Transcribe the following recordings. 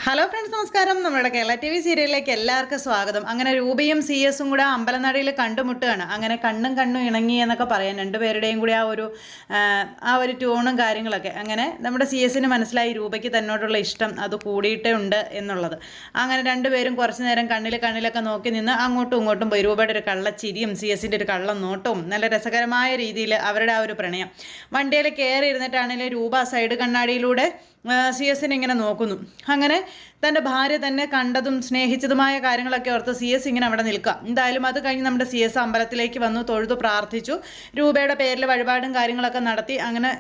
Hello friends, നമസ്കാരം. നമ്മുടെ Kerala T V സീരിയലിലേക്ക് എല്ലാവർക്കും സ്വാഗതം. അങ്ങനെ രൂപയും സി എസും കൂടെ അമ്പലനടയിൽ കണ്ടുമുട്ടുകയാണ്. അങ്ങനെ കണ്ണും ഇണങ്ങി എന്നൊക്കെ പറയാം. രണ്ടുപേരുടെയും കൂടി ആ ഒരു ട്യൂണും കാര്യങ്ങളൊക്കെ. അങ്ങനെ നമ്മുടെ സി എസിന് മനസ്സിലായി രൂപയ്ക്ക് തന്നോടുള്ള ഇഷ്ടം അത് കൂടിയിട്ടേ ഉണ്ട് എന്നുള്ളത്. അങ്ങനെ രണ്ടുപേരും കുറച്ചു നേരം കണ്ണിലൊക്കെ നോക്കി നിന്ന് അങ്ങോട്ടും ഇങ്ങോട്ടും പോയി. രൂപയുടെ ഒരു കള്ളച്ചിരിയും സി എസിൻ്റെ ഒരു കള്ളം നോട്ടവും നല്ല രസകരമായ രീതിയിൽ അവരുടെ ആ ഒരു പ്രണയം. വണ്ടിയിൽ കയറി ഇരുന്നിട്ടാണെങ്കിലും രൂപ സൈഡ് കണ്ണാടിയിലൂടെ സി എസിനെ ഇങ്ങനെ നോക്കുന്നു. അങ്ങനെ തൻ്റെ ഭാര്യ തന്നെ കണ്ടതും സ്നേഹിച്ചതുമായ കാര്യങ്ങളൊക്കെ ഓർത്ത് സി എസ് ഇങ്ങനെ അവിടെ നിൽക്കുക. എന്തായാലും അത് കഴിഞ്ഞ് നമ്മുടെ സി എസ് അമ്പലത്തിലേക്ക് വന്നു, തൊഴുതു പ്രാർത്ഥിച്ചു. രൂപയുടെ പേരിൽ വഴിപാടും കാര്യങ്ങളൊക്കെ നടത്തി. അങ്ങനെ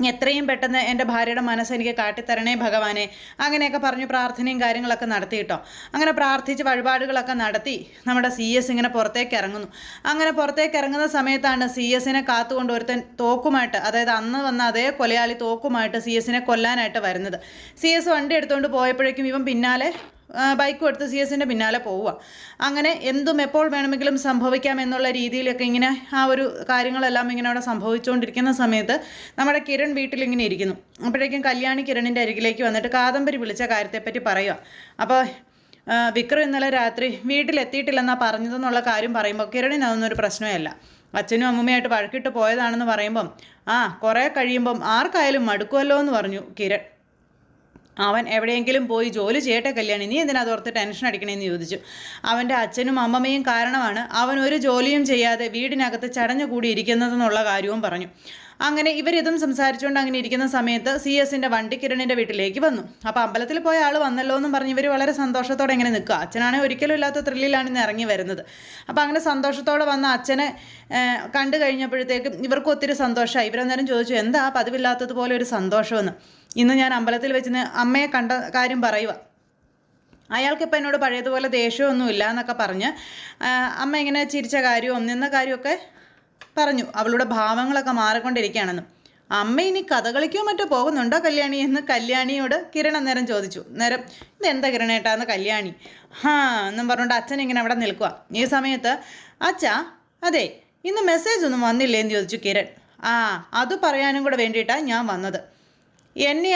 എത്രയും പെട്ടെന്ന് എൻ്റെ ഭാര്യയുടെ മനസ്സ് എനിക്ക് കാട്ടിത്തരണേ ഭഗവാനെ, അങ്ങനെയൊക്കെ പറഞ്ഞു പ്രാർത്ഥനയും കാര്യങ്ങളൊക്കെ നടത്തി കേട്ടോ. അങ്ങനെ പ്രാർത്ഥിച്ച് വഴിപാടുകളൊക്കെ നടത്തി നമ്മുടെ സി എസ് ഇങ്ങനെ പുറത്തേക്ക് ഇറങ്ങുന്നു. അങ്ങനെ പുറത്തേക്ക് ഇറങ്ങുന്ന സമയത്താണ് സി എസിനെ കാത്തുകൊണ്ട് ഒരുത്തൻ തോക്കുമായിട്ട്, അതായത് അന്ന് വന്ന അതേ കൊലയാളി തോക്കുമായിട്ട് സി എസിനെ കൊല്ലാനായിട്ട് വരുന്നത്. സി എസ് വണ്ടി എടുത്തുകൊണ്ട് പോയപ്പോഴേക്കും ഇവൻ പിന്നാലെ ബൈക്കും എടുത്ത് സി എസിൻ്റെ പിന്നാലെ പോവുക. അങ്ങനെ എന്തും എപ്പോൾ വേണമെങ്കിലും സംഭവിക്കാം എന്നുള്ള രീതിയിലൊക്കെ ഇങ്ങനെ ആ ഒരു കാര്യങ്ങളെല്ലാം ഇങ്ങനെ അവിടെ സംഭവിച്ചുകൊണ്ടിരിക്കുന്ന സമയത്ത് നമ്മുടെ കിരൺ വീട്ടിലിങ്ങനെ ഇരിക്കുന്നു. അപ്പോഴേക്കും കല്യാണി കിരണിൻ്റെ അരികിലേക്ക് വന്നിട്ട് കാദംബരി വിളിച്ച കാര്യത്തെപ്പറ്റി പറയുക. അപ്പോൾ വിക്രം ഇന്നലെ രാത്രി വീട്ടിലെത്തിയിട്ടില്ലെന്നാണ് പറഞ്ഞതെന്നുള്ള കാര്യം പറയുമ്പോൾ കിരണിന് അതൊന്നൊരു പ്രശ്നമല്ല. അച്ഛനും അമ്മൂമ്മയായിട്ട് വഴക്കിട്ട് പോയതാണെന്ന് പറയുമ്പം കുറേ കഴിയുമ്പം ആർക്കായാലും മടുക്കുമല്ലോ എന്ന് പറഞ്ഞു കിരൺ. അവൻ എവിടെയെങ്കിലും പോയി ജോലി ചെയ്യട്ടെ കല്യാണി, നീ എന്തിനാ അതോർത്ത് ടെൻഷൻ അടിക്കണേന്ന് ചോദിച്ചു. അവൻ്റെ അച്ഛനും അമ്മമ്മയും കാരണമാണ് അവൻ ഒരു ജോലിയും ചെയ്യാതെ വീടിനകത്ത് ചടഞ്ഞുകൂടി ഇരിക്കുന്നതെന്നുള്ള കാര്യവും പറഞ്ഞു. അങ്ങനെ ഇവരിതും സംസാരിച്ചുകൊണ്ട് അങ്ങനെ ഇരിക്കുന്ന സമയത്ത് സി എസിൻ്റെ വണ്ടി കിരണിൻ്റെ വീട്ടിലേക്ക് വന്നു. അപ്പോൾ അമ്പലത്തിൽ പോയ ആൾ വന്നല്ലോ എന്നും പറഞ്ഞ് ഇവർ വളരെ സന്തോഷത്തോടെ ഇങ്ങനെ നിൽക്കുക. അച്ഛനാണെങ്കിൽ ഒരിക്കലും ഇല്ലാത്ത ത്രില്ലിലാണ് ഇന്ന് ഇറങ്ങി വരുന്നത്. അപ്പോൾ അങ്ങനെ സന്തോഷത്തോടെ വന്ന അച്ഛനെ കണ്ടു കഴിഞ്ഞപ്പോഴത്തേക്കും ഇവർക്ക് ഒത്തിരി സന്തോഷമായി. ഇവരന്നേരം ചോദിച്ചു, എന്താ പതിവില്ലാത്തതുപോലെ ഒരു സന്തോഷമെന്ന്. ഇന്ന് ഞാൻ അമ്പലത്തിൽ വെച്ച് അമ്മയെ കണ്ട കാര്യം പറയുക. അയാൾക്കിപ്പോൾ എന്നോട് പഴയതുപോലെ ദേഷ്യമൊന്നുമില്ല എന്നൊക്കെ പറഞ്ഞ് അമ്മ ഇങ്ങനെ ചിരിച്ച കാര്യവും നിന്ന കാര്യമൊക്കെ പറഞ്ഞു. അവളുടെ ഭാവങ്ങളൊക്കെ മാറിക്കൊണ്ടിരിക്കുകയാണെന്ന്. അമ്മ ഇനി കഥകളിക്കോ മറ്റോ പോകുന്നുണ്ടോ കല്യാണി എന്ന് കല്യാണിയോട് കിരൺ അന്നേരം ചോദിച്ചു. നേരം ഇതെന്താ കിരണേട്ടാന്ന് കല്യാണി എന്നും പറഞ്ഞുകൊണ്ട് അച്ഛൻ ഇങ്ങനെ അവിടെ നിൽക്കുക. ഈ സമയത്ത് അച്ഛാ, അതെ ഇന്ന് മെസ്സേജ് ഒന്നും വന്നില്ലേന്ന് ചോദിച്ചു കിരൺ. അത് പറയാനും കൂടെ വേണ്ടിയിട്ടാണ് ഞാൻ വന്നത്. എന്നെ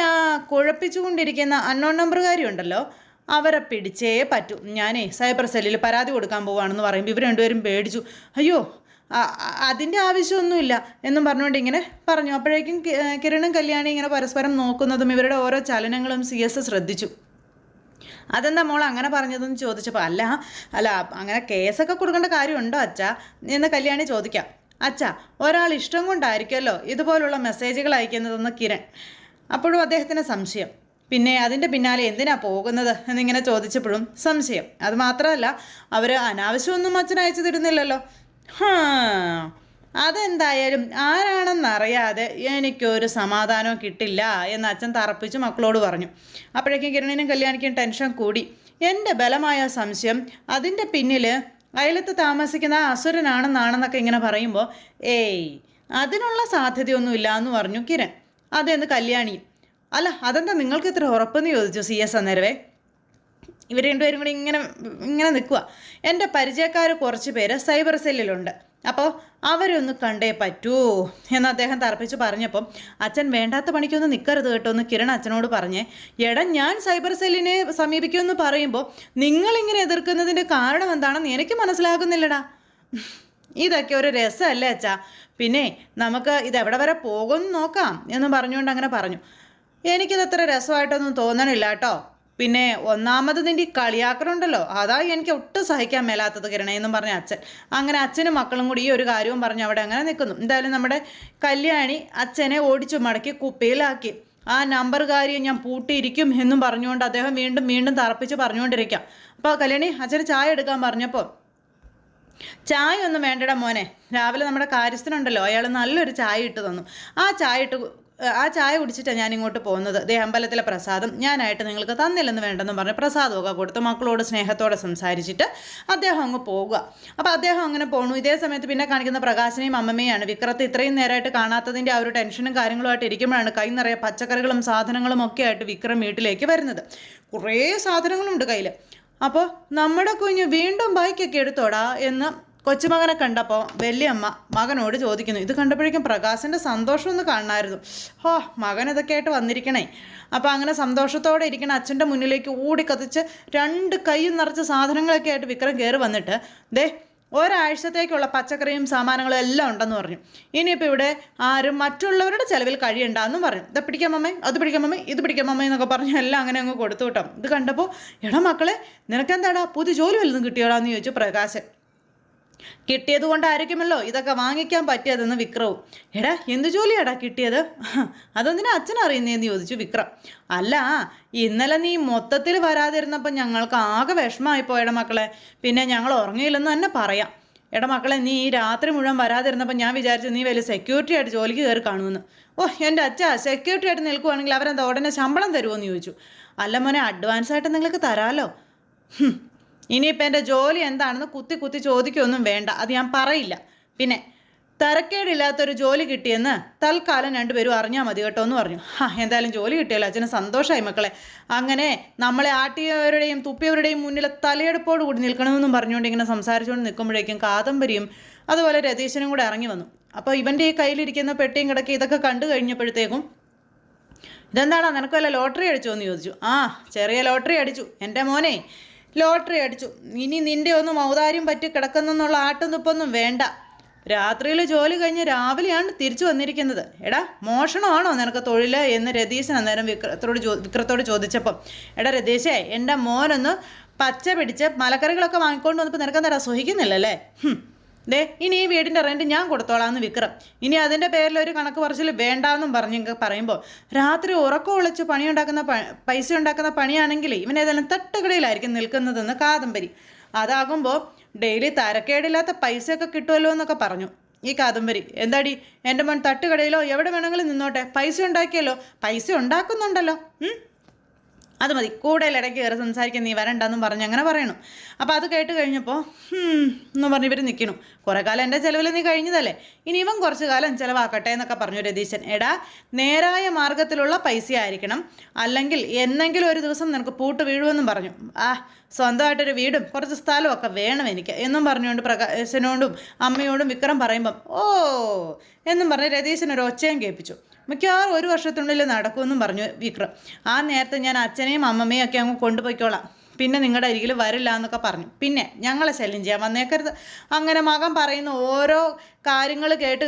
കുഴപ്പിച്ചുകൊണ്ടിരിക്കുന്ന അൺനോൺ നമ്പറുകാരി ഉണ്ടല്ലോ, അവരെ പിടിച്ചേ പറ്റൂ. ഞാനേ സൈബർ സെല്ലിൽ പരാതി കൊടുക്കാൻ പോവുകയാണെന്ന് പറയുമ്പോൾ ഇവർ രണ്ടുപേരും പേടിച്ചു. അയ്യോ, അതിൻ്റെ ആവശ്യമൊന്നുമില്ല എന്നും പറഞ്ഞുകൊണ്ട് ഇങ്ങനെ പറഞ്ഞു. അപ്പോഴേക്കും കിരണും കല്യാണി ഇങ്ങനെ പരസ്പരം നോക്കുന്നതും ഇവരുടെ ഓരോ ചലനങ്ങളും സി എസ് ശ്രദ്ധിച്ചു. അതെന്താ മോൾ അങ്ങനെ പറഞ്ഞതെന്ന് ചോദിച്ചപ്പോൾ അല്ല അങ്ങനെ കേസൊക്കെ കൊടുക്കേണ്ട കാര്യമുണ്ടോ അച്ഛാ എന്ന് കല്യാണി ചോദിക്കാം. അച്ഛാ, ഒരാൾ ഇഷ്ടം കൊണ്ടായിരിക്കുമല്ലോ ഇതുപോലുള്ള മെസ്സേജുകൾ അയക്കുന്നതെന്ന് കിരൺ. അപ്പോഴും അദ്ദേഹത്തിന് സംശയം. പിന്നെ അതിൻ്റെ പിന്നാലെ എന്തിനാ പോകുന്നത് എന്നിങ്ങനെ ചോദിച്ചപ്പോഴും സംശയം. അത് മാത്രമല്ല അവർ അനാവശ്യമൊന്നും അച്ഛൻ അയച്ചു തരുന്നില്ലല്ലോ. അതെന്തായാലും ആരാണെന്നറിയാതെ എനിക്കൊരു സമാധാനവും കിട്ടില്ല എന്ന് അച്ഛൻ തറപ്പിച്ച് മക്കളോട് പറഞ്ഞു. അപ്പോഴേക്കും കിരണിനും കല്യാണിക്കും ടെൻഷൻ കൂടി. എൻ്റെ ബലമായ സംശയം അതിൻ്റെ പിന്നിൽ അയലത്ത് താമസിക്കുന്ന അസുരനാണെന്നാണെന്നൊക്കെ ഇങ്ങനെ പറയുമ്പോൾ അതിനുള്ള സാധ്യതയൊന്നുമില്ല എന്ന് പറഞ്ഞു കിരൺ. അതെന്ന് കല്യാണി. അല്ല അതെന്താ നിങ്ങൾക്ക് ഇത്ര ഉറപ്പെന്ന് ചോദിച്ചു സി എസ് അന്നേരവേ. ഇവർ രണ്ടുപേരും കൂടി ഇങ്ങനെ നിൽക്കുക. എൻ്റെ പരിചയക്കാർ കുറച്ച് പേര് സൈബർ സെല്ലിലുണ്ട്, അപ്പോൾ അവരൊന്ന് കണ്ടേ പറ്റൂ എന്ന് അദ്ദേഹം തറപ്പിച്ച് പറഞ്ഞപ്പം അച്ഛൻ വേണ്ടാത്ത പണിക്കൊന്നും നിൽക്കരുത് കേട്ടോ എന്ന് കിരൺ അച്ഛനോട് പറഞ്ഞേ. ഞാൻ സൈബർ സെല്ലിനെ സമീപിക്കുമെന്ന് പറയുമ്പോൾ നിങ്ങളിങ്ങനെ എതിർക്കുന്നതിൻ്റെ കാരണം എന്താണെന്ന് എനിക്ക് മനസ്സിലാകുന്നില്ലടാ. ഇതൊക്കെ ഒരു രസമല്ലേ അച്ഛാ, പിന്നെ നമുക്ക് ഇതെവിടെ വരെ പോകുമെന്ന് നോക്കാം എന്ന് പറഞ്ഞുകൊണ്ട് അങ്ങനെ പറഞ്ഞു. എനിക്കിതത്ര രസമായിട്ടൊന്നും തോന്നണില്ല കേട്ടോ. പിന്നെ ഒന്നാമത് നിൻ്റെ കളിയാക്കലുണ്ടല്ലോ, അതാ എനിക്ക് ഒട്ടും സഹിക്കാൻ മേലാത്തത് കിരണേ എന്നും പറഞ്ഞ അച്ഛൻ. അങ്ങനെ അച്ഛനും മക്കളും കൂടി ഈ ഒരു കാര്യവും പറഞ്ഞ് അവിടെ അങ്ങനെ നിൽക്കുന്നു. എന്തായാലും നമ്മുടെ കല്യാണി അച്ഛനെ ഓടിച്ചു മടക്കി കുപ്പിയിലാക്കി. ആ നമ്പറുകാരിയെ ഞാൻ പൂട്ടിയിരിക്കും എന്നും പറഞ്ഞുകൊണ്ട് അദ്ദേഹം വീണ്ടും തറപ്പിച്ച് പറഞ്ഞുകൊണ്ടിരിക്കാം. അപ്പോൾ കല്യാണി അച്ഛന് ചായ എടുക്കാൻ പറഞ്ഞപ്പോൾ ചായ ഒന്നും വേണ്ടടാ മോനെ, രാവിലെ നമ്മുടെ കാര്യസ്ഥനുണ്ടല്ലോ അയാൾ നല്ലൊരു ചായ ഇട്ട് തന്നു. ആ ചായ കുടിച്ചിട്ടാണ് ഞാൻ ഇങ്ങോട്ട് പോകുന്നത്. അമ്പലത്തിലെ പ്രസാദം ഞാനായിട്ട് നിങ്ങൾക്ക് തന്നില്ലെന്ന് വേണ്ടെന്ന് പറഞ്ഞ് പ്രസാദമൊക്കെ കൊടുത്ത് മക്കളോട് സ്നേഹത്തോടെ സംസാരിച്ചിട്ട് അദ്ദേഹം അങ്ങ് പോകുക. അപ്പോൾ അദ്ദേഹം അങ്ങനെ പോണു. ഇതേ സമയത്ത് പിന്നെ കാണിക്കുന്ന പ്രകാശനെയും അമ്മമ്മയാണ്. വിക്രത്തെ ഇത്രയും നേരമായിട്ട് കാണാത്തതിൻ്റെ ആ ഒരു ടെൻഷനും കാര്യങ്ങളുമായിട്ട് ഇരിക്കുമ്പോഴാണ് കൈ നിറയെ പച്ചക്കറികളും സാധനങ്ങളും ഒക്കെ ആയിട്ട് വിക്രം വീട്ടിലേക്ക് വരുന്നത്. കുറേ സാധനങ്ങളുണ്ട് കയ്യിൽ. അപ്പോൾ നമ്മുടെ കുഞ്ഞ് വീണ്ടും ബൈക്കൊക്കെ എടുത്തോടാ എന്ന് കൊച്ചുമകനെ കണ്ടപ്പോൾ വലിയമ്മ മകനോട് ചോദിക്കുന്നു. ഇത് കണ്ടപ്പോഴേക്കും പ്രകാശിൻ്റെ സന്തോഷം ഒന്ന് കാണണമായിരുന്നു. ഹോ, മകൻ ഇതൊക്കെ ആയിട്ട് വന്നിരിക്കണേ. അപ്പോൾ അങ്ങനെ സന്തോഷത്തോടെ ഇരിക്കണ അച്ഛൻ്റെ മുന്നിലേക്ക് ഓടിക്കത്തിച്ച് 2 കൈയും നിറച്ച സാധനങ്ങളൊക്കെ ആയിട്ട് വിക്രം കയറി വന്നിട്ട് ദേ ഒരാഴ്ചത്തേക്കുള്ള പച്ചക്കറിയും സാമാനങ്ങളും എല്ലാം ഉണ്ടെന്ന് പറഞ്ഞു. ഇനിയിപ്പോൾ ഇവിടെ ആരും മറ്റുള്ളവരുടെ ചിലവിൽ കഴിയണ്ടെന്നും പറഞ്ഞു. ഇത് പിടിക്കാം മമ്മേ, അത് പിടിക്കാം മമ്മേ, ഇത് പിടിക്കാം മമ്മേ എന്നൊക്കെ പറഞ്ഞു എല്ലാം അങ്ങനെ അങ്ങ് കൊടുത്തു വിട്ടോ. ഇത് കണ്ടപ്പോൾ എടാ മക്കളെ, നിനക്കെന്താടാ പുതിയ ജോലി വല്ലതും കിട്ടിയോടാന്ന് ചോദിച്ചു പ്രകാശൻ. കിട്ടിയത് കൊണ്ടായിരിക്കുമല്ലോ ഇതൊക്കെ വാങ്ങിക്കാൻ പറ്റിയതെന്ന് വിക്രവും. എടാ എന്ത് ജോലിയാടാ കിട്ടിയത്? അതെന്തിനാ അച്ഛൻ അറിയുന്നതെന്ന് ചോദിച്ചു വിക്രം. അല്ല, ഇന്നലെ നീ മൊത്തത്തിൽ വരാതിരുന്നപ്പോൾ ഞങ്ങൾക്ക് ആകെ വിഷമമായി പോയടാ മക്കളെ. പിന്നെ ഞങ്ങൾ ഉറങ്ങിയില്ലെന്ന് തന്നെ പറയാം. എടാ മക്കളെ, നീ ഈ രാത്രി മുഴുവൻ വരാതിരുന്നപ്പോൾ ഞാൻ വിചാരിച്ചു നീ വലിയ സെക്യൂരിറ്റി ആയിട്ട് ജോലിക്ക് കയറി കാണുമെന്ന്. ഓ എൻ്റെ അച്ഛാ, സെക്യൂരിറ്റി ആയിട്ട് നിൽക്കുവാണെങ്കിൽ അവരെന്താ ഉടനെ ശമ്പളം തരുമോയെന്ന് ചോദിച്ചു. അല്ല മോനെ, അഡ്വാൻസ് ആയിട്ട് നിങ്ങൾക്ക് തരാമല്ലോ. ഇനിയിപ്പോൾ എൻ്റെ ജോലി എന്താണെന്ന് കുത്തി കുത്തി ചോദിക്കുകയൊന്നും വേണ്ട, അത് ഞാൻ പറയില്ല. പിന്നെ തരക്കേടില്ലാത്തൊരു ജോലി കിട്ടിയെന്ന് തൽക്കാലം 2 പേരും അറിഞ്ഞാൽ മതി കേട്ടോ എന്ന് പറഞ്ഞു. എന്തായാലും ജോലി കിട്ടിയല്ലോ, അച്ഛന് സന്തോഷമായി മക്കളെ. അങ്ങനെ നമ്മളെ ആട്ടിയവരുടെയും തുപ്പിയവരുടെയും മുന്നിൽ തലയെടുപ്പോട് കൂടി നിൽക്കണമെന്നും പറഞ്ഞുകൊണ്ട് ഇങ്ങനെ സംസാരിച്ചുകൊണ്ട് നിൽക്കുമ്പോഴേക്കും കാദംബരിയും അതുപോലെ രതീശനും കൂടെ ഇറങ്ങി വന്നു. അപ്പോൾ ഇവൻ്റെ ഈ കയ്യിലിരിക്കുന്ന പെട്ടിയും കിടക്കി ഇതൊക്കെ കണ്ടു കഴിഞ്ഞപ്പോഴത്തേക്കും ഇതെന്താണോ നിനക്ക് വല്ല ലോട്ടറി അടിച്ചോ എന്ന് ചോദിച്ചു. ചെറിയ ലോട്ടറി അടിച്ചു എൻ്റെ മോനെ, ലോട്ടറി അടിച്ചു. ഇനി നിൻ്റെ ഒന്നും ഔദാര്യം പറ്റി കിടക്കുന്നെന്നുള്ള ആട്ടും തുപ്പൊന്നും വേണ്ട. രാത്രിയിൽ ജോലി കഴിഞ്ഞ് രാവിലെയാണ് തിരിച്ചു വന്നിരിക്കുന്നത്. എടാ മോഷണമാണോ നിനക്ക് തൊഴിൽ എന്ന് രതീശൻ അന്നേരം വിക്രത്തോട് ചോദിച്ചപ്പം, എടാ രതീശേ, എൻ്റെ മോനൊന്ന് പച്ച പിടിച്ച് മലക്കറികളൊക്കെ വാങ്ങിക്കൊണ്ട് വന്നപ്പോൾ നിനക്കെന്താ സുഖിക്കുന്നില്ലല്ലേ? ദേ ഇനി ഈ വീടിൻ്റെ റെൻറ്റ് ഞാൻ കൊടുത്തോളാന്ന് വിക്രം. ഇനി അതിൻ്റെ പേരിൽ ഒരു കണക്ക് പറച്ചിൽ വേണ്ടാന്നും പറയുമ്പോൾ രാത്രി ഉറക്കം ഒളിച്ച് പൈസ ഉണ്ടാക്കുന്ന പണിയാണെങ്കിൽ ഇവനേതെല്ലാം തട്ടുകടയിലായിരിക്കും നിൽക്കുന്നതെന്ന് കാദംബരി. അതാകുമ്പോൾ ഡെയിലി തരക്കേടില്ലാത്ത പൈസയൊക്കെ കിട്ടുമല്ലോ എന്നൊക്കെ പറഞ്ഞു ഈ കാദംബരി. എന്താടി, എൻ്റെ മോൻ തട്ടുകടയിലോ എവിടെ വേണമെങ്കിലും നിന്നോട്ടെ, പൈസ ഉണ്ടാക്കിയല്ലോ, പൈസ ഉണ്ടാക്കുന്നുണ്ടല്ലോ, അത് മതി, കൂടുതൽ ഇടയ്ക്ക് കയറി സംസാരിക്കാൻ നീ വരണ്ടെന്നും പറഞ്ഞ് അങ്ങനെ പറയണം. അപ്പോൾ അത് കേട്ട് കഴിഞ്ഞപ്പോൾ എന്ന് പറഞ്ഞ് ഇവർ നിൽക്കണം. കുറേ കാലം എൻ്റെ ചിലവിൽ നീ കഴിഞ്ഞതല്ലേ, ഇനി ഇവൻ കുറച്ച് കാലം ചിലവാക്കട്ടെ എന്നൊക്കെ പറഞ്ഞു രതീശൻ. എടാ, നേരായ മാർഗത്തിലുള്ള പൈസ ആയിരിക്കണം, അല്ലെങ്കിൽ എന്നെങ്കിലും ഒരു ദിവസം നിനക്ക് പൂട്ട് വീഴുമെന്നും പറഞ്ഞു. സ്വന്തമായിട്ടൊരു വീടും കുറച്ച് സ്ഥലവും ഒക്കെ വേണം എനിക്ക് എന്നും പറഞ്ഞുകൊണ്ട് പ്രകാശനോടും അമ്മയോടും വിക്രം പറയുമ്പം ഓ എന്നും പറഞ്ഞ് രതീശൻ ഒരു ഒച്ചയും കേൾപ്പിച്ചു. മിക്കവാറും 1 വർഷത്തിനുള്ളിൽ നടക്കുമെന്നും പറഞ്ഞു വിക്രം. ആ നേരത്തെ ഞാൻ അച്ഛനെയും അമ്മമ്മയും ഒക്കെ അങ്ങ് കൊണ്ടുപോയിക്കോളാം, പിന്നെ നിങ്ങളുടെ അരികിൽ വരില്ല എന്നൊക്കെ പറഞ്ഞു. പിന്നെ ഞങ്ങളെ ശല്യം ചെയ്യാൻ വന്നേക്കരുത്. അങ്ങനെ മകൻ പറയുന്ന ഓരോ കാര്യങ്ങൾ കേട്ട്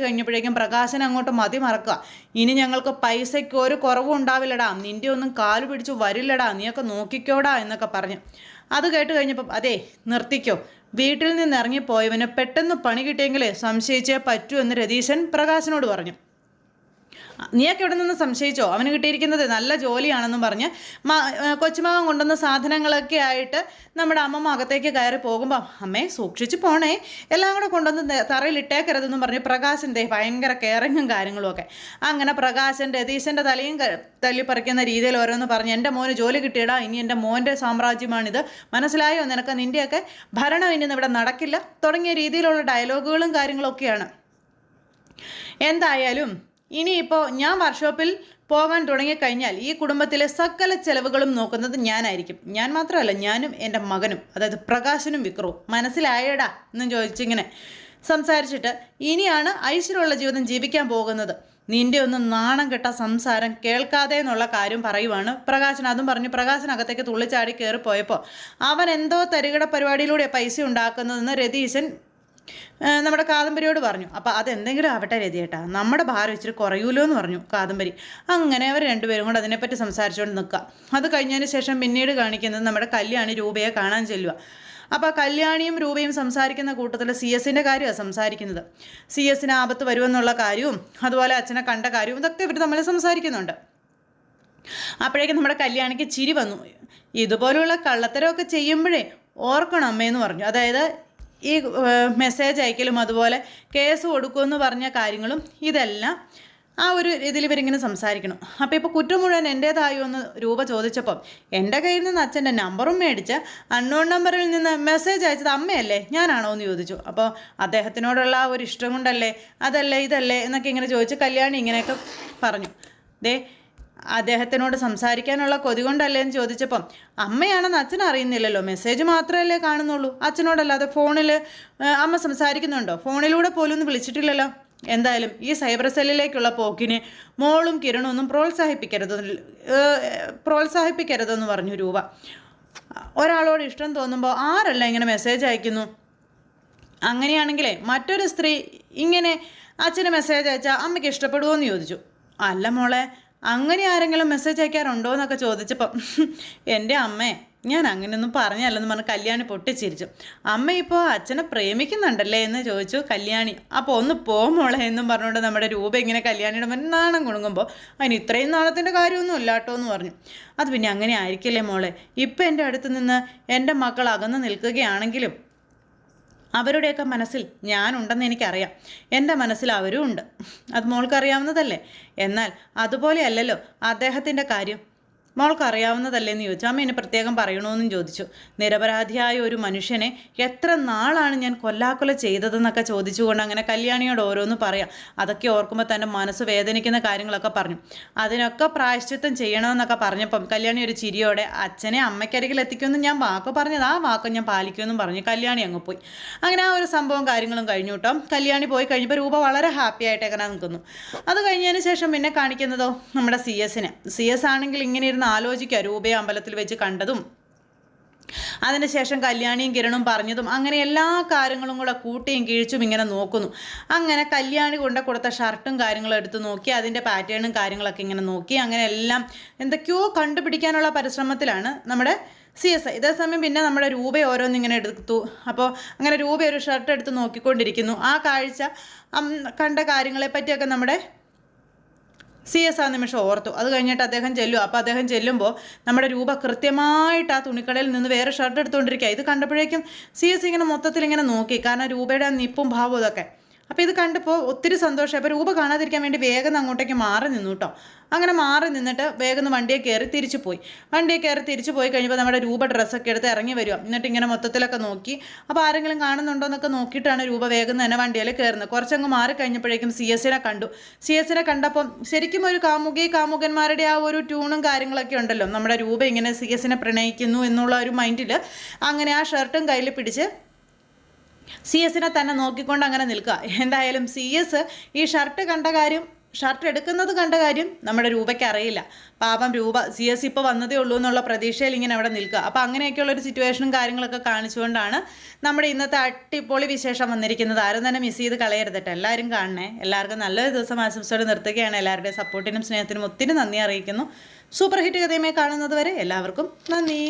കഴിഞ്ഞപ്പോഴേക്കും പ്രകാശൻ അങ്ങോട്ട് മതി മറക്കുക. ഇനി ഞങ്ങൾക്ക് പൈസയ്ക്ക് ഒരു കുറവും ഉണ്ടാവില്ലടാ, നിൻ്റെ ഒന്നും കാല് പിടിച്ചു വരില്ലടാ, നീയൊക്കെ നോക്കിക്കോടാ എന്നൊക്കെ പറഞ്ഞു. അത് കേട്ട് കഴിഞ്ഞപ്പം അതെ നിർത്തിക്കോ, വീട്ടിൽ നിന്ന് ഇറങ്ങിപ്പോയവന് പെട്ടെന്ന് പണി കിട്ടിയെങ്കിലേ സംശയിച്ചേ പറ്റൂ എന്ന് രതീശൻ പ്രകാശനോട് പറഞ്ഞു. നീയൊക്കെ ഇവിടെ നിന്ന് സംശയിച്ചോ? അവന് കിട്ടിയിരിക്കുന്നത് നല്ല ജോലിയാണെന്നും പറഞ്ഞ് കൊച്ചുമകൻ കൊണ്ടുവന്ന സാധനങ്ങളൊക്കെ ആയിട്ട് നമ്മുടെ അമ്മമ്മ അകത്തേക്ക് കയറി പോകുമ്പോൾ അമ്മേ സൂക്ഷിച്ച് പോണേ, എല്ലാം കൂടെ കൊണ്ടുവന്ന് തറയിലിട്ടേക്കരുതെന്നും പറഞ്ഞ് പ്രകാശൻ്റെ ഭയങ്കര കെയറിങ്ങും കാര്യങ്ങളും ഒക്കെ. അങ്ങനെ പ്രകാശൻ രതീശൻ്റെ തലയും തല്ലിപ്പറിക്കുന്ന രീതിയിൽ ഓരോന്ന് പറഞ്ഞ് എൻ്റെ മോന് ജോലി കിട്ടിയടാ, ഇനി എൻ്റെ മോൻ്റെ സാമ്രാജ്യമാണിത്, മനസ്സിലായോ നിനക്ക്, നിൻ്റെയൊക്കെ ഭരണം ഇനി ഇവിടെ നടക്കില്ല തുടങ്ങിയ രീതിയിലുള്ള ഡയലോഗുകളും കാര്യങ്ങളൊക്കെയാണ്. എന്തായാലും ഇനിയിപ്പോൾ ഞാൻ വർക്ക്ഷോപ്പിൽ പോകാൻ തുടങ്ങിക്കഴിഞ്ഞാൽ ഈ കുടുംബത്തിലെ സകല ചെലവുകളും നോക്കുന്നത് ഞാനായിരിക്കും. ഞാൻ മാത്രമല്ല, ഞാനും എൻ്റെ മകനും, അതായത് പ്രകാശനും വിക്രവും. മനസ്സിലായടാ എന്നും ചോദിച്ചിങ്ങനെ സംസാരിച്ചിട്ട് ഇനിയാണ് ഐശ്വര്യമുള്ള ജീവിതം ജീവിക്കാൻ പോകുന്നത്. നിൻ്റെ ഒന്നും നാണം കെട്ട സംസാരം കേൾക്കാതെ എന്നുള്ള കാര്യം പറയുവാണ് പ്രകാശൻ. അതും പറഞ്ഞ് പ്രകാശനകത്തേക്ക് തുള്ളിച്ചാടി കയറിപ്പോയപ്പോൾ അവൻ എന്തോ തരികിട പരിപാടിയിലൂടെ പൈസ ഉണ്ടാക്കുന്നതെന്ന് രതീശൻ നമ്മുടെ കാദംബരിയോട് പറഞ്ഞു. അപ്പോൾ അതെന്തെങ്കിലും ആവട്ടെ രതിയേട്ടാ, നമ്മുടെ ഭാരം ഇച്ചിരി കുറയൂലോ എന്ന് പറഞ്ഞു കാദംബരി. അങ്ങനെ അവർ 2 പേരും കൂടെ അതിനെപ്പറ്റി സംസാരിച്ചുകൊണ്ട് നിൽക്കുക. അത് കഴിഞ്ഞതിന് ശേഷം പിന്നീട് കാണിക്കുന്നത് നമ്മുടെ കല്യാണി രൂപയെ കാണാൻ ചെല്ലുക. അപ്പോൾ കല്യാണിയും രൂപയും സംസാരിക്കുന്ന കൂട്ടത്തിൽ CS-ൻ്റെ കാര്യമാണ് സംസാരിക്കുന്നത്. CS-ന് ആപത്ത് വരുമെന്നുള്ള കാര്യവും അതുപോലെ അച്ഛനെ കണ്ട കാര്യവും ഇതൊക്കെ ഇവർ തമ്മിൽ സംസാരിക്കുന്നുണ്ട്. അപ്പോഴേക്കും നമ്മുടെ കല്യാണിക്ക് ചിരി വന്നു. ഇതുപോലുള്ള കള്ളത്തരമൊക്കെ ചെയ്യുമ്പോഴേ ഓർക്കണം അമ്മയെന്ന് പറഞ്ഞു. അതായത് ഈ മെസ്സേജ് അയക്കലും അതുപോലെ കേസ് കൊടുക്കുമെന്ന് പറഞ്ഞ കാര്യങ്ങളും ഇതെല്ലാം ആ ഒരു ഇതിൽ ഇവരിങ്ങനെ സംസാരിക്കണം. അപ്പോൾ ഇപ്പോൾ കുറ്റം മുഴുവൻ എൻ്റേതായോ എന്ന് രൂപ ചോദിച്ചപ്പം എൻ്റെ കയ്യിൽ നിന്ന് അച്ഛൻ്റെ നമ്പറും മേടിച്ച് അൺനോൺ നമ്പറിൽ നിന്ന് മെസ്സേജ് അയച്ചത് അമ്മയല്ലേ, ഞാനാണോ എന്ന് ചോദിച്ചു. അപ്പോൾ അദ്ദേഹത്തിനോടുള്ള ആ ഒരു ഇഷ്ടം കൊണ്ടല്ലേ, അതല്ലേ ഇതല്ലേ എന്നൊക്കെ ഇങ്ങനെ ചോദിച്ച് കല്യാണി ഇങ്ങനെയൊക്കെ പറഞ്ഞു. ദേ അദ്ദേഹത്തിനോട് സംസാരിക്കാനുള്ള കൊതി കൊണ്ടല്ലേ എന്ന് ചോദിച്ചപ്പം അമ്മയാണെന്ന് അച്ഛൻ അറിയുന്നില്ലല്ലോ, മെസ്സേജ് മാത്രമല്ലേ കാണുന്നുള്ളൂ, അച്ഛനോടല്ലാതെ ഫോണിൽ അമ്മ സംസാരിക്കുന്നുണ്ടോ, ഫോണിലൂടെ പോലും ഒന്നും വിളിച്ചിട്ടില്ലല്ലോ. എന്തായാലും ഈ സൈബർ സെല്ലിലേക്കുള്ള പോക്കിനെ മോളും കിരണൊന്നും പ്രോത്സാഹിപ്പിക്കരുതെന്ന് പറഞ്ഞു രൂപ. ഒരാളോട് ഇഷ്ടം തോന്നുമ്പോൾ ആരല്ല ഇങ്ങനെ മെസ്സേജ് അയക്കുന്നു? അങ്ങനെയാണെങ്കിലേ മറ്റൊരു സ്ത്രീ ഇങ്ങനെ അച്ഛന് മെസ്സേജ് അയച്ചാൽ അമ്മയ്ക്ക് ഇഷ്ടപ്പെടുമോ എന്ന് ചോദിച്ചു. അല്ല മോളെ, അങ്ങനെ ആരെങ്കിലും മെസ്സേജ് അയക്കാറുണ്ടോ എന്നൊക്കെ ചോദിച്ചപ്പം എൻ്റെ അമ്മേ, ഞാൻ അങ്ങനെയൊന്നും പറഞ്ഞല്ലെന്ന് പറഞ്ഞ് കല്യാണി പൊട്ടിച്ചിരിച്ചു. അമ്മ ഇപ്പോൾ അച്ഛനെ പ്രേമിക്കുന്നുണ്ടല്ലേ എന്ന് ചോദിച്ചു കല്യാണി. അപ്പോൾ ഒന്ന് പോ മോളെ എന്നും പറഞ്ഞുകൊണ്ട് നമ്മുടെ രൂപ ഇങ്ങനെ കല്യാണിയുടെ മുന്നിൽ നാണം കുണുങ്ങുമ്പോൾ അതിന് ഇത്രയും നാളത്തിൻ്റെ കാര്യമൊന്നും ഇല്ല കേട്ടോ എന്ന് പറഞ്ഞു. അത് പിന്നെ അങ്ങനെ ആയിരിക്കില്ലേ മോളെ, ഇപ്പം എൻ്റെ അടുത്ത് നിന്ന് എൻ്റെ മക്കൾ അകന്ന് നിൽക്കുകയാണെങ്കിലും അവരുടെയൊക്കെ മനസ്സിൽ ഞാനുണ്ടെന്ന് എനിക്കറിയാം, എൻ്റെ മനസ്സിൽ അവരും ഉണ്ട്, അത് മോൾക്കറിയാവുന്നതല്ലേ. എന്നാൽ അതുപോലെയല്ലല്ലോ അദ്ദേഹത്തിൻ്റെ കാര്യം, മോൾക്കറിയാവുന്നതല്ലേ എന്ന് ചോദിച്ചു. അമ്മ ഇനി പ്രത്യേകം പറയണമെന്നും ചോദിച്ചു. നിരപരാധിയായ ഒരു മനുഷ്യനെ എത്ര നാളാണ് ഞാൻ കൊല്ലാക്കൊല ചെയ്തതെന്നൊക്കെ ചോദിച്ചുകൊണ്ട് അങ്ങനെ കല്യാണിയോട് ഓരോന്ന് പറയാം. അതൊക്കെ ഓർക്കുമ്പോൾ തൻ്റെ മനസ്സ് വേദനിക്കുന്ന കാര്യങ്ങളൊക്കെ പറഞ്ഞു. അതിനൊക്കെ പ്രായശ്ചിത്തം ചെയ്യണമെന്നൊക്കെ പറഞ്ഞപ്പം കല്യാണി ഒരു ചിരിയോടെ അച്ഛനെ അമ്മയ്ക്കരികിൽ എത്തിക്കുമെന്ന് ഞാൻ വാക്ക് പറഞ്ഞത്, ആ വാക്ക് ഞാൻ പാലിക്കുമെന്നും പറഞ്ഞു കല്യാണി അങ്ങ് പോയി. അങ്ങനെ ആ ഒരു സംഭവം കാര്യങ്ങളും കഴിഞ്ഞു കേട്ടോ. കല്യാണി പോയി കഴിഞ്ഞപ്പോൾ രൂപ വളരെ ഹാപ്പി ആയിട്ട് എങ്ങനെ നിൽക്കുന്നു. അത് കഴിഞ്ഞതിന് ശേഷം പിന്നെ കാണിക്കുന്നതോ നമ്മുടെ സി എസ് ആണെങ്കിൽ ഇങ്ങനെ ഇരുന്ന് ആലോചിക്കുക രൂപയെ അമ്പലത്തിൽ വെച്ച് കണ്ടതും അതിനുശേഷം കല്യാണിയും കിരണും പറഞ്ഞതും അങ്ങനെ എല്ലാ കാര്യങ്ങളും കൂടെ കൂട്ടിയും കിഴിച്ചും ഇങ്ങനെ നോക്കുന്നു. അങ്ങനെ കല്യാണി കൊടുത്ത ഷർട്ടും കാര്യങ്ങളും എടുത്ത് നോക്കി, അതിൻ്റെ പാറ്റേണും കാര്യങ്ങളൊക്കെ ഇങ്ങനെ നോക്കി, അങ്ങനെ എല്ലാം എന്തൊക്കെയോ കണ്ടുപിടിക്കാനുള്ള പരിശ്രമത്തിലാണ് നമ്മുടെ CS. ഇതേസമയം പിന്നെ നമ്മുടെ രൂപ ഓരോന്നിങ്ങനെ എടുത്തു. അപ്പോൾ അങ്ങനെ രൂപ ഒരു ഷർട്ട് എടുത്ത് നോക്കിക്കൊണ്ടിരിക്കുന്നു. ആ കാഴ്ച കണ്ട കാര്യങ്ങളെ പറ്റിയൊക്കെ നമ്മുടെ CS ആ നിമിഷം ഓർത്തു. അത് കഴിഞ്ഞിട്ട് അദ്ദേഹം ചെല്ലും. അപ്പോൾ അദ്ദേഹം ചെല്ലുമ്പോൾ നമ്മുടെ രൂപ കൃത്യമായിട്ട് ആ തുണിക്കടയിൽ നിന്ന് വേറെ ഷർട്ട് എടുത്തുകൊണ്ടിരിക്കുക. ഇത് കണ്ടപ്പോഴേക്കും CS ഇങ്ങനെ മൊത്തത്തിൽ ഇങ്ങനെ നോക്കി, കാരണം രൂപയുടെ ആ നിപ്പും ഭാവവും ഇതൊക്കെ. അപ്പോൾ ഇത് കണ്ടപ്പോൾ ഒത്തിരി സന്തോഷം. അപ്പോൾ രൂപ കാണാതിരിക്കാൻ വേണ്ടി വേഗം അങ്ങോട്ടേക്ക് മാറി നിന്നു കേട്ടോ. അങ്ങനെ മാറി നിന്നിട്ട് വേഗം വണ്ടിയെ കയറി തിരിച്ചു പോയി. കഴിഞ്ഞപ്പോൾ നമ്മുടെ രൂപ ഡ്രസ്സൊക്കെ എടുത്ത് ഇറങ്ങി വരിക. എന്നിട്ട് ഇങ്ങനെ മൊത്തത്തിലൊക്കെ നോക്കി, അപ്പോൾ ആരെങ്കിലും കാണുന്നുണ്ടോ എന്നൊക്കെ നോക്കിയിട്ടാണ് രൂപ വേഗം തന്നെ വണ്ടിയിൽ കയറുന്നത്. കുറച്ചങ്ങ് മാറി കഴിഞ്ഞപ്പോഴേക്കും CS-നെ കണ്ടു. CS-നെ കണ്ടപ്പം ശരിക്കും ഒരു കാമുകന്മാരുടെ ആ ഒരു ട്യൂണും കാര്യങ്ങളൊക്കെ ഉണ്ടല്ലോ. നമ്മുടെ രൂപ ഇങ്ങനെ CS-നെ പ്രണയിക്കുന്നു എന്നുള്ള ഒരു മൈൻഡിൽ അങ്ങനെ ആ ഷർട്ടും കയ്യിൽ പിടിച്ച് CS-നെ തന്നെ നോക്കിക്കൊണ്ട് അങ്ങനെ നിൽക്കുക. എന്തായാലും CS ഈ ഷർട്ട് എടുക്കുന്നത് കണ്ട കാര്യം നമ്മുടെ രൂപയ്ക്ക് അറിയില്ല. പാപം രൂപ CS ഇപ്പോൾ വന്നതേ ഉള്ളൂ എന്നുള്ള പ്രതീക്ഷയിൽ ഇങ്ങനെ അവിടെ നിൽക്കുക. അപ്പോൾ അങ്ങനെയൊക്കെയുള്ളൊരു സിറ്റുവേഷനും കാര്യങ്ങളൊക്കെ കാണിച്ചുകൊണ്ടാണ് നമ്മുടെ ഇന്നത്തെ അടിപൊളി വിശേഷം വന്നിരിക്കുന്നത്. ആരും തന്നെ മിസ് ചെയ്ത് കളയരുതട്ടെ, എല്ലാവരും കാണണേ. എല്ലാവർക്കും നല്ലൊരു ദിവസം ആശംസയോടെ നിർത്തുകയാണ്. എല്ലാവരുടെയും സപ്പോർട്ടിനും സ്നേഹത്തിനും ഒത്തിരി നന്ദി അറിയിക്കുന്നു. സൂപ്പർ ഹിറ്റ് കഥയുമായി കാണുന്നത് വരെ എല്ലാവർക്കും നന്ദി.